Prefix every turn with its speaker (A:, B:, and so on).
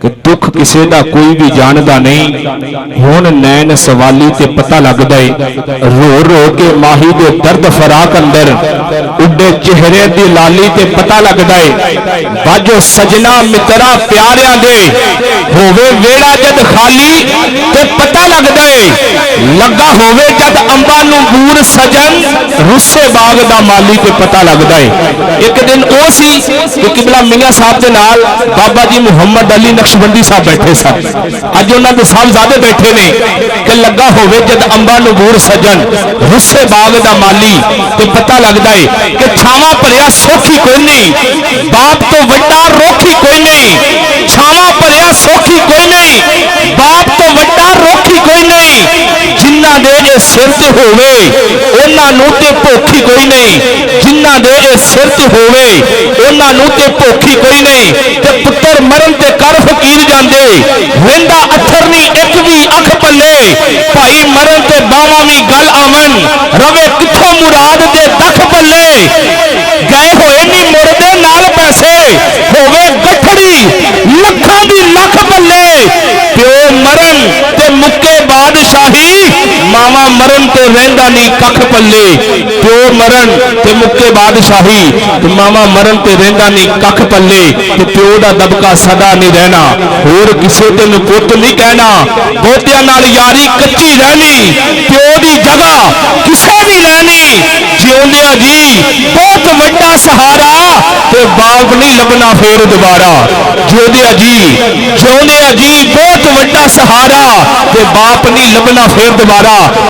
A: कि दुख किसी का कोई भी जानता नहीं। हुण नैन सवाली ते पता लगदा है रो रो के माही दे दर्द फराक अंदर उड्डे चेहरे दी लाली ते पता लगदा है बाजो सजना मित्रा प्यारियां दे होवे वेड़ा जद खाली ते पता लगदा है लगा होवे जद अंबा नूं बूर सजन रुस्से बाग दा माली ते पता लगदा है। एक दिन ओ सी कि किबला मियां साहब दे नाल बाबा जी मुहम्मद अली नक्शबंदी साहब बैठे सन। अज उन्होंने साहबजादे बैठे ने कि लगा होवे जद अंबा नूर सजन रुस्से बाग दा माली तो पता लगता है कि छावा भरिया सौखी कोई नहीं, बाप तो वड्डा रोखी कोई नहीं। छावा भरिया सौखी कोई नहीं, बाप तो वड्डा रोखी कोई नहीं। जिन्ना दे ए सिर ते होवे उन्हां नूं ते भोखी कोई नहीं, जिन्ना दे ए सिर ते होवे उन्हां नूं ते भोखी कोई नहीं। ते पुत्तर मरन ते कर फकीर जांदे वेंदा अथर नहीं एक भी अख पल्ले भाई मरन ते बावां भी गल आवन रवे किथों मुराद दे दख पल्ले गए होए नहीं मुड़दे नाल पैसे होवे गठड़ी लखां दी लख पल्ले प्यो मरन ते मुक्के बादशाही मावा मरन ते रहिंदा नहीं कख पल्ले। प्यो मरन ते मुक्के बादशाही ते मावा मरन ते रहिंदा नहीं कख पल्ले ते प्यो दा दबका सदा नहीं रहना होर किसे तेन पुत नहीं कहना। बहुतियां नाल यारी कच्ची रहनी प्यो दी जगह किसे भी लैनी जिउंदियां जी बहुत वड्डा सहारा ते बाप नहीं लभना फिर दोबारा। जिउंदियां जी बहुत वड्डा सहारा ते बाप नहीं लभना फिर दोबारा।